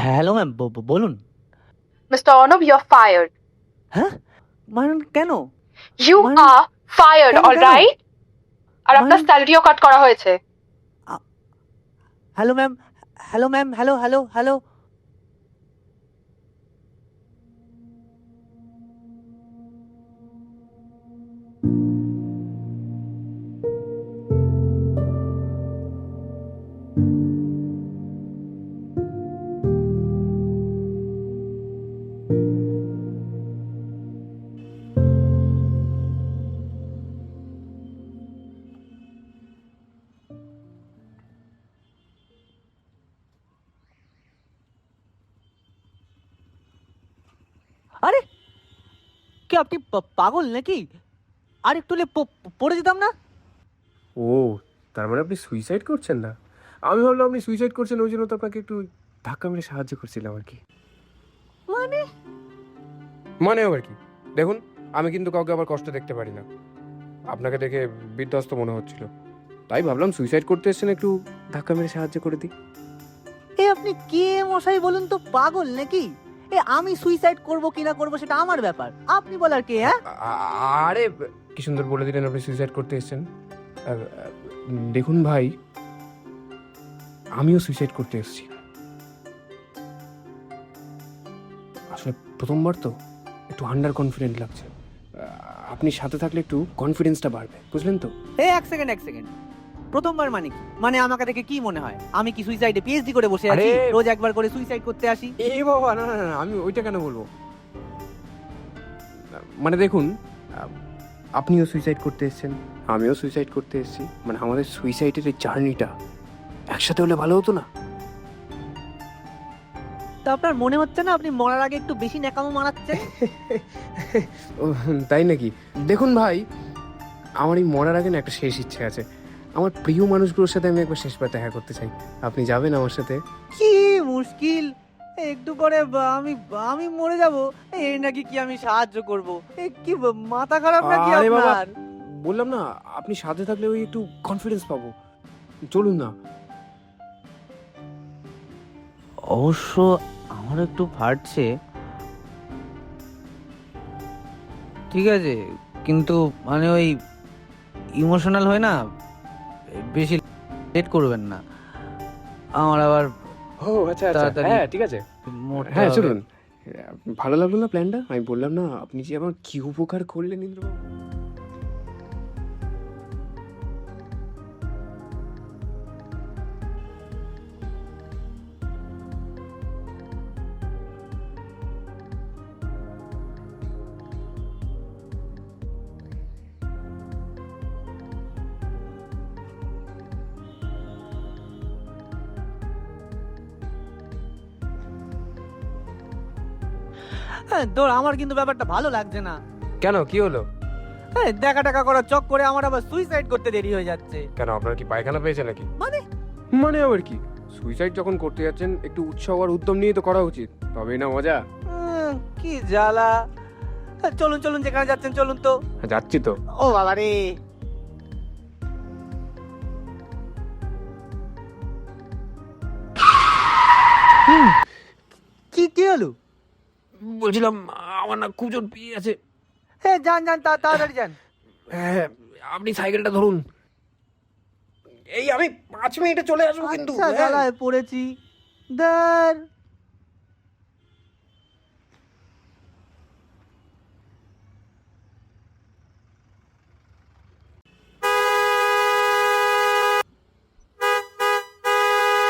Hello ma'am, বলুন। Mr. Arnab, you're fired. হ্যাঁ, মানে কেন? You মানে are fired, কেন all কেন? right? আর আপনার মানে স্যালারিও কাট করা হয়েছে। Hello ma'am, hello ma'am, hello hello hello. আরে কি আপনি পাগল নাকি? আর একটু হলে পড়ে যেতাম না। ও, তার মানে আপনি সুইসাইড করছেন না? আমি ভাবলাম আপনি সুইসাইড করছেন, ওই জন্য তো আপনাকে একটু ধাক্কা মেরে সাহায্য করছিলাম আর কি। মানে মানে আবার কি? দেখুন, আমি কিন্তু কাউকে আবার কষ্ট দেখতে পারি না। আপনাকে দেখে বিধ্বস্ত মনে হচ্ছিল, তাই ভাবলাম সুইসাইড করতে এসেছেন, একটু ধাক্কা মেরে সাহায্য করে দিই। আপনি কে মশাই বলুন তো, পাগল নাকি? আমি সুইসাইড করব কি না করবো সেটা আমার ব্যাপার, আপনি বলার কে? হ্যাঁ, আরে কি সুন্দর বলে দিলেন আপনি সুইসাইড করতে এসেছেন। দেখুন ভাই, আমিও সুইসাইড করতে এসেছি। আসলে প্রথমবার তো একটু আন্ডার কনফিডেন্ট লাগছে। আপনি সাথে থাকলে একটু কনফিডেন্সটা বাড়বে, বুঝলেন তো? এক সেকেন্ড। প্রথমবার মানে কি? মানে আমাকে দেখে কি মনে হয় আমি কি সুইসাইডে পিএইচডি করে বসে আছি? আরে! রোজ একবার করে সুইসাইড করতে আসি। এই বাবা, না না না, আমি ওইটা কেন বলবো। মানে দেখুন, আপনিও সুইসাইড করতে এসেছেন, আমিও সুইসাইড করতে এসেছি, মানে আমাদের সুইসাইডের এই জার্নিটা একসাথে হলে ভালো হতো না? তা আপনার মনে হচ্ছে না আপনি মরার আগে একটু বেশি ন্যাকামো মারাচ্ছেন? ও, তাই নাকি? দেখুন ভাই, আমার এই মরার আগে না একটা শেষ ইচ্ছে আছে। আমার প্রিয় মানুষগুলোর সাথে আমি একবার শেষবার দেখা করতে চাই। আপনি যাবেন আমার সাথে? কি মুশকিল, একটু পরে আমি আমি মরে যাব, এই নাকি কি আমি সাহায্য করব? কি মাথা খারাপ নাকি আরে বাবা, আপনার? বললাম না, আপনি সাথে থাকলে ওই একটু কনফিডেন্স পাবো। চলুন না। অবশ্য আমার একটু ফাটছে, ঠিক আছে, কিন্তু মানে ওই ইমোশনাল হয় না, বেশি লেট করবেন না, আমার আবার ও আচ্ছা আচ্ছা, তাড়াতাড়ি হ্যাঁ ঠিক আছে, মরতে হ্যাঁ হবে। চলুন। ভালো লাগলো না প্ল্যানটা? আমি বললাম না, আপনি যে আমার কি উপকার করলেন ইন্দ্রবাবু। তোর আমার কিন্তু ব্যাপারটা ভালো লাগছে না। কেন, কি হলো? দেখা টাকা করার চক করে আমার আবার সুইসাইড করতে দেরি হয়ে যাচ্ছে। কেন, আপনার কি পায়খানা পেয়েছে নাকি? মানে মানে আবার কি? সুইসাইড যখন করতে যাচ্ছেন, একটু উৎসাহ আর উদ্যম নিয়ে তো করা উচিত, তবেই না মজা। কি জ্বালা। চলুন চলুন, যেখানে যাচ্ছেন চলুন তো। যাচ্ছি তো। ও বাবা রে। কি কি হলো? বলছিলাম আমার না খুব জোর পেয়ে আছে। হ্যাঁ যান যান, তাড়াতাড়ি যান। হ্যাঁ, আপনি সাইকেলটা ধরুন, এই আমি 5 মিনিটে চলে আসবো কিন্তু। আচ্ছা, জ্বালায় পড়েছি। দাঁড়।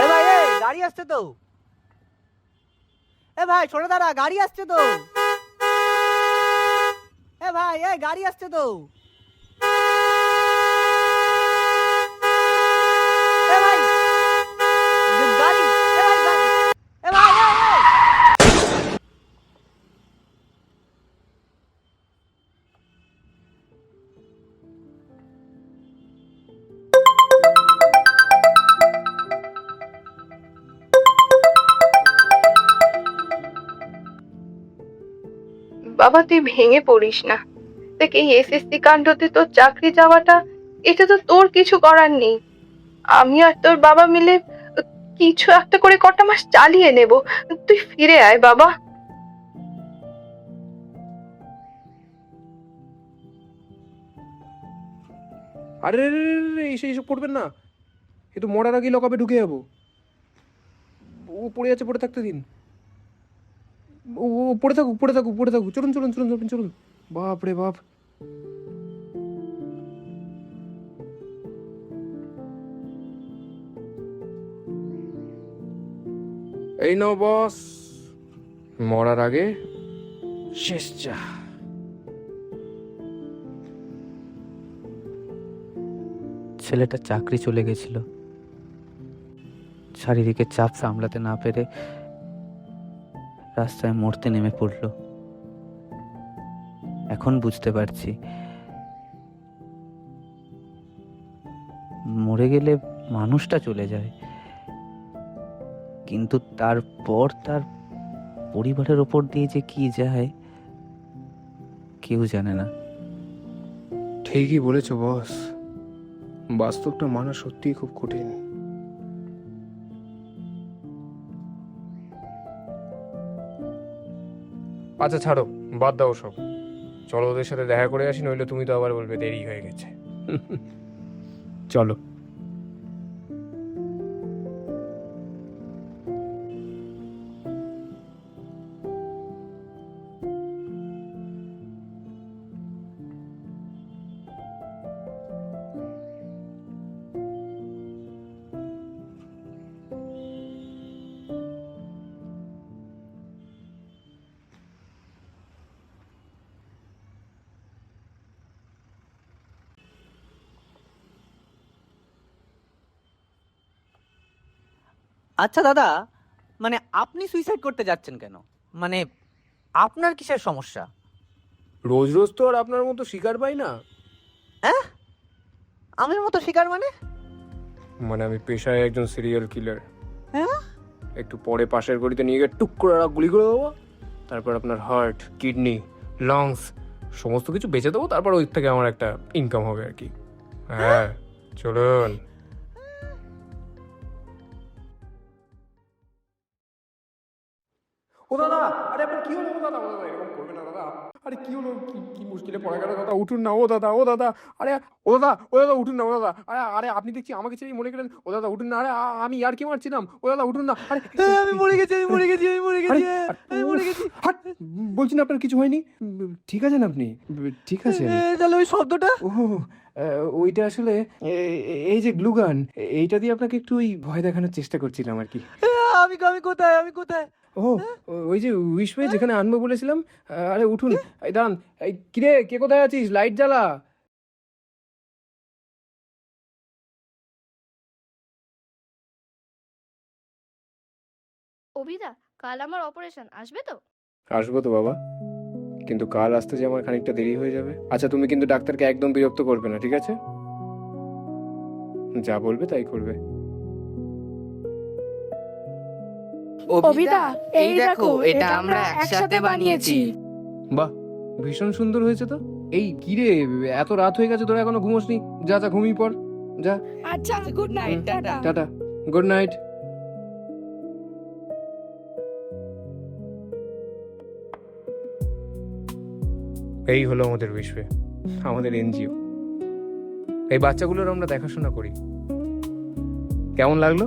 এ ভাই, গাড়ি আসছে তো। এ ভাই শোনো দাঁড়া, গাড়ি আসছে তো। এ ভাই, গাড়ি আসছে তো। এ ভাই, গাড়ি। এ ভাই, গাড়ি। এ ভাই, বাবা তুই ভেঙে পড়িস না। দেখ এই এসএসসি কাণ্ডতে তোর চাকরি যাওয়াটা, এটা তো তোর কিছু করার নেই। আমি আর তোর বাবা মিলে কিছু একটা করে কটা মাস চালিয়ে নেব। তুই ফিরে আয় বাবা। আরে এইসব করবেন না, এ তো মরার আগে লকআপে ঢুকে যাবো। ও পড়ে আছে, পড়ে থাকতে দিন। ও ও পড়ে থাকুক, পড়ে থাকুক, পড়ে থাকুক। চলুন চলুন চলুন চলুন চলুন। বাপ রে বাপ। এই নাও বস, মরার আগে শেষ চা। ছেলেটা চাকরি চলে গেছিল, শারীরিকের চাপ সামলাতে না পেরে রাস্তায় মরতে নেমে পড়ল। এখন বুঝতে পারছি, মরে গেলে মানুষটা চলে যায়, কিন্তু তারপর তার পরিবারের ওপর দিয়ে যে কি যায় কেউ জানে না। ঠিকই বলেছো বস, বাস্তবটা মানা সত্যিই খুব কঠিন। আচ্ছা ছাড়ো, বাদ দাও সব। চলো ওদের সাথে দেখা করে আসি, নইলে তুমি তো আবার বলবে দেরি হয়ে গেছে। চলো। আচ্ছা দাদা, মানে আপনি সুইসাইড করতে যাচ্ছেন কেন? মানে আপনার কিসের সমস্যা? রোজ রোজ তো আর আপনার মতো শিকার পাই না। হ্যাঁ, আমার মতো শিকার মানে? মানে আমি পেশায় একজন সিরিয়াল কিলার। হ্যাঁ, একটু পরে পাশের গলিতে নিয়ে গিয়ে টুক করে গুলি করে দেবো, তারপর আপনার হার্ট, কিডনি, লাংস সমস্ত কিছু বেঁচে দেবো, তারপর ওই থেকে আমার একটা ইনকাম হবে আর কি। হ্যাঁ চলুন। ও দাদা, আরে আপনার কি হলো? ও দাদা, ও দাদা এরকম করবে না দাদা। আরে কি হলো? কি কি মুশকিলে পড়ে গেল দাদা? উঠুন না ও দাদা, ও দাদা। আরে ও দাদা, ও দাদা উঠুন না ও দাদা। আরে আরে আপনি দেখছি আমাকে ছেড়েই মরে গেলেন। ও দাদা উঠুন না। আরে আমি আর কি মারছিলাম। ও দাদা উঠুন না। আরে আমি মরে গেছি, আমি মরে গেছি, আমি মরে গেছি, আমি মরে গেছি। হাট, বলছি না আপনার কিছু হয়নি? ঠিক আছেন আপনি? ঠিক আছেন? তাহলে ওই শব্দটা? ও ওইটা আসলে এই যে গ্লুগান, এইটা দিয়ে আপনাকে একটু ওই ভয় দেখানোর চেষ্টা করছিলাম আর কি। আমি আমি কোথায়, আমি কোথায়? ও ওই যে উইশ ওয়ে যেখানে আনবো বলেছিলাম। আরে উঠুন, এই দাঁড়ান। এই কিরে, কে কোথায় আছিস? লাইট জ্বালা। অভিদা, কাল আমার অপারেশন, আসবে তো? আসবো তো বাবা, কিন্তু কাল আসতে যে আমার খানিকটা দেরি হয়ে যাবে। আচ্ছা তুমি কিন্তু ডাক্তারকে একদম বিরক্ত করবে না, ঠিক আছে? যা বলবে তাই করবে। অভিদা, এই দেখো, এটা আমরা একসাথে বানিয়েছি। বাহ, ভীষণ সুন্দর হয়েছে তো। এই কিরে, এত রাত হয়ে গেছে, তোরা এখনো ঘুমোসনি? যা যা ঘুমিয়ে পড়, যা। আচ্ছা good night, tata. Tata, good night. এই হলো আমাদের বিশ্বে, আমাদের এনজিও। এই বাচ্চাগুলোর আমরা দেখাশোনা করি। কেমন লাগলো?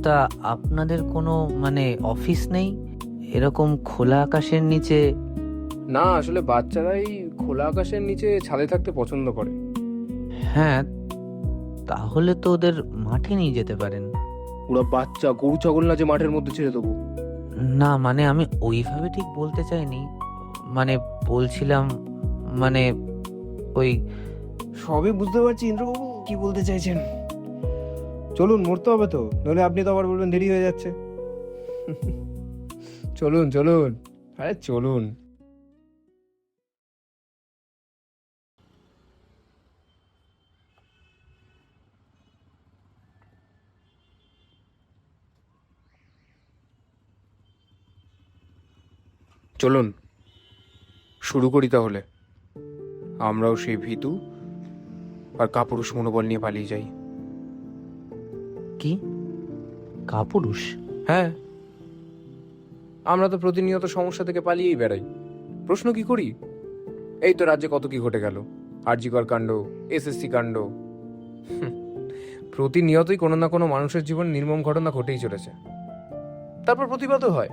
তা আপনাদের কোনো মানে অফিস নেই এরকম খোলা আকাশের নিচে? না, আসলে বাচ্চারাই খোলা আকাশের নিচে ছাদে থাকতে পছন্দ করে। হ্যাঁ, তাহলে তো ওদের মাঠে নিয়ে যেতে পারেন। ওরা বাচ্চা, গরু ছাগল না যে মাঠের মধ্যে ছেড়ে দেবো। না মানে আমি ওইভাবে ঠিক বলতে চাইনি, মানে বলছিলাম মানে ওই সবই বুঝতে পারছি ইন্দ্রবাবু কি বলতে চাইছেন। চলুন, মরতে হবে তো, নইলে আপনি তো আবার বলবেন দেরি হয়ে যাচ্ছে। চলুন চলুন, আরে চলুন। চলুন শুরু করি তাহলে। আমরাও সেই ভীতু আর কাপুরুষ মনোবল নিয়ে পালিয়ে যাই। কি কাপুরুষ? হ্যাঁ, আমরা তো প্রতিনিয়ত সমস্যা থেকে পালিয়েই বেড়াই। প্রশ্ন কি করি? এই তো রাজ্যে কত কি ঘটে গেল, আরজিকর কাণ্ড, এসএসসি কাণ্ড। প্রতিনিয়তই কোনো না কোনো মানুষের জীবনে নির্মম ঘটনা ঘটেই চলেছে। তারপর প্রতিবাদও হয়,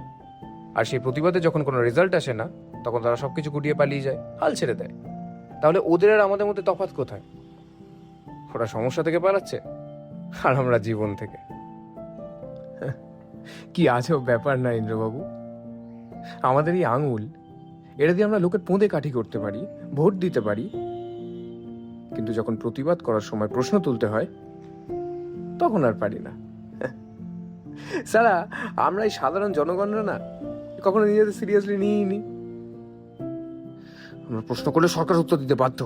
আর সেই প্রতিবাদে যখন কোনো রেজাল্ট আসে না, তখন তারা সবকিছু গুটিয়ে পালিয়ে যায়, হাল ছেড়ে দেয়। তাহলে ওদের আর আমাদের মধ্যে তফাৎ কোথায়? ওরা সমস্যা থেকে পালাচ্ছে আর আমরা জীবন থেকে। কি আজব ব্যাপার না ইন্দ্রবাবু? আমাদের এই আঙুল, এটা দিয়ে আমরা লোকের পোঁদে কাঠি করতে পারি, ভোট দিতে পারি, কিন্তু যখন প্রতিবাদ করার সময় প্রশ্ন তুলতে হয় তখন আর পারি না। সারা আমরা এই সাধারণ জনগণরা না কখনো নিজেদের সিরিয়াসলি নিইনি। আমরা প্রশ্ন করলে সরকার উত্তর দিতে বাধ্য,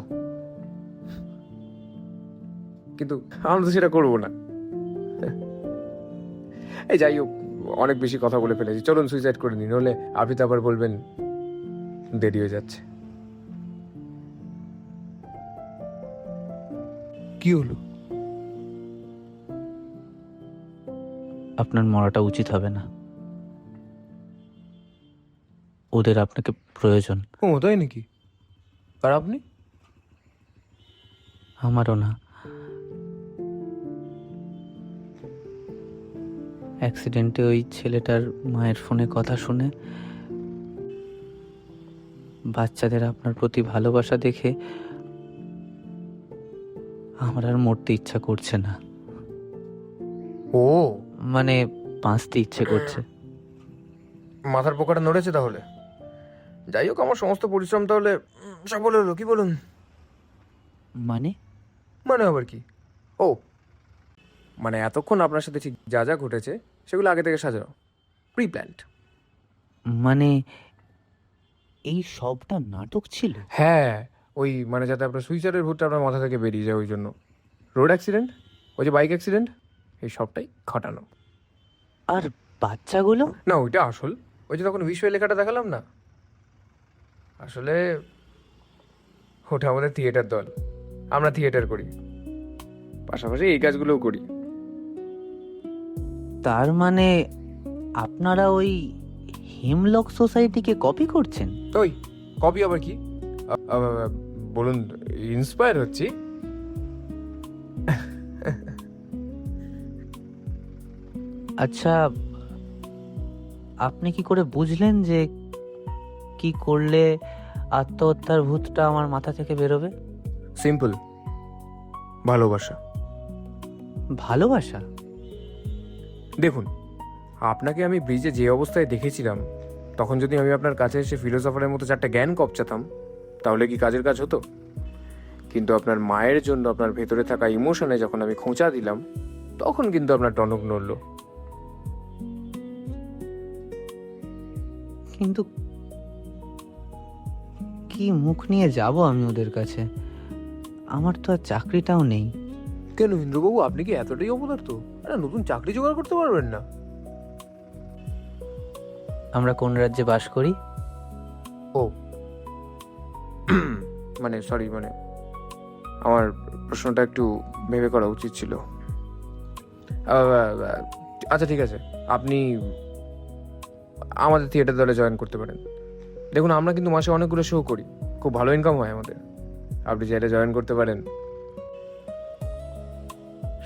কিন্তু আমরা তো সেটা করবো না। এই যাই হোক, অনেক বেশি কথা বলে ফেলেছি, চলুন সুইসাইড করে নিন, হলে আপনি তো আবার বলবেন দেরি হয়ে যাচ্ছে। কি হলো? আপনার মরাটা উচিত হবে না, ওদের আপনাকে প্রয়োজন। ও তাই নাকি? আর আপনি? আমারও না। অ্যাক্সিডেন্টে ওই ছেলেটার মায়ের ফোনে কথা শুনে, বাচ্চাদের আপনার প্রতি ভালোবাসা দেখে আমার আর মরতে ইচ্ছা করছে না, ও মানে বাঁচতে ইচ্ছে করছে। মাথার পোকাটা নড়েছে তাহলে। যাই হোক, আমার সমস্ত পরিশ্রম তাহলে সফল হলো, কি বলুন? মানে মানে আবার কি? ও মানে এতক্ষণ আপনার সাথে ঠিক যা যা ঘটেছে সেগুলো আগে থেকে সাজানো, প্রি প্ল্যান্ড। মানে এই সবটা নাটক ছিল? হ্যাঁ, ওই মানে যাতে আপনার সুইসাইডের ভূতটা আপনার মাথা থেকে বেরিয়ে যায়, ওই জন্য। রোড অ্যাক্সিডেন্ট, ওই যে বাইক অ্যাক্সিডেন্ট, এই সবটাই ঘটানো। আর বাচ্চাগুলো? না, ওইটা আসল। ওই যে তখন বিশ্ব লেখাটা দেখালাম না, আসলে ওটা আমাদের থিয়েটার দল। আমরা থিয়েটার করি, পাশাপাশি এই কাজগুলোও করি। তার মানে আপনারা ওই হেমলক সোসাইটিকে কপি করছেন? ওই কপি আবার কি? বলুন, ইন্সপায়ার হচ্ছি। আচ্ছা, আপনি কি করে বুঝলেন যে কি করলে আত্মহত্যার ভূতটা আমার মাথা থেকে বেরোবে? সিম্পল, ভালোবাসা। ভালোবাসা? দেখুন, আপনাকে আমি ব্রিজে যে অবস্থায় দেখেছিলাম, তখন যদি আমি আপনার কাছে এসে ফিলোসফারের মতো চারটে জ্ঞান কপচাতাম, তাহলে কি কাজের কাজ হতো? কিন্তু আপনার মায়ের জন্য আপনার ভেতরে থাকা ইমোশনে যখন আমি খোঁচা দিলাম, তখন কিন্তু আপনার টনক নড়ল। কিন্তু কি মুখ নিয়ে যাব আমি ওদের কাছে? আমার তো আর চাকরিটাও নেই। কেন ইন্দ্রবাবু, আপনি কি এতটাই অপদার্থ? একটা নতুন চাকরি জোগাড় করতে পারবেন না? আমরা কোন রাজ্যে বাস করি? ও মানে সরি, মানে আমার প্রশ্নটা একটু ভেবে করা উচিত ছিল। আচ্ছা ঠিক আছে, আপনি আমাদের থিয়েটার দলে জয়েন করতে পারেন। দেখুন, আমরা কিন্তু মাসে অনেকগুলো শো করি, খুব ভালো ইনকাম হয় আমাদের। আপনি চাইলে জয়েন করতে পারেন।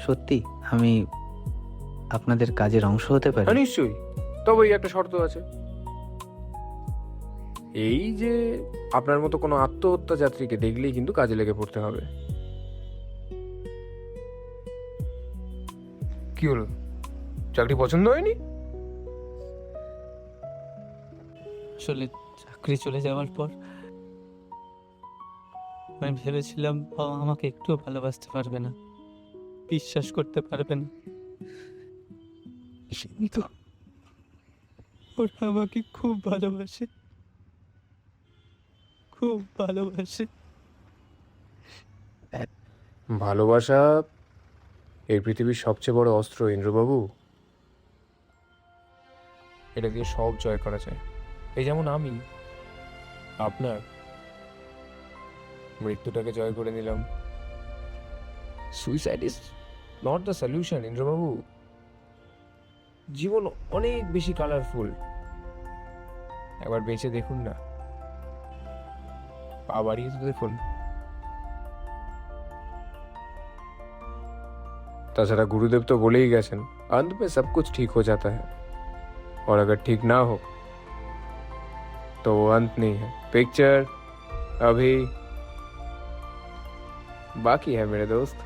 সত্যি আমি আপনাদের কাজের অংশ হতে পারি? হ্যাঁ নিশ্চয়ই, তবে এই একটা শর্ত আছে। এই যে আপনার মতো কোনো আত্মহত্যা যাত্রীকে দেখলেই কিন্তু কাজে লেগে পড়তে হবে। কি হলো, চাকরি পছন্দ হয়নি? আসলে চাকরি চলে যাওয়ার পর আমি ভেবেছিলাম বাবা আমাকে একটুও ভালোবাসতে পারবে না, বিশ্বাস করতে পারবে না, কিন্তু ওরা আমাকে খুব ভালোবাসে, খুব ভালোবাসে। ভালোবাসা এই পৃথিবীর সবচেয়ে বড় অস্ত্র ইন্দ্রবাবু। এটা দিয়ে সব জয় করা যায়। এই যেমন আমি আপনার মৃত্যুটাকে জয় করে নিলাম। Suicide is not the solution ইন্দ্রবাবু। জীবন অনেক বেশি কালারফুল। একবার বেঁচে দেখুন না, পা বাড়িয়ে তো দেখুন। তাছাড়া गुरुदेव तो बोले ही गए अंत में सब कुछ ठीक हो जाता है, और अगर ठीक ना हो तो वो अंत नहीं है, पिक्चर अभी बाकी है मेरे दोस्त।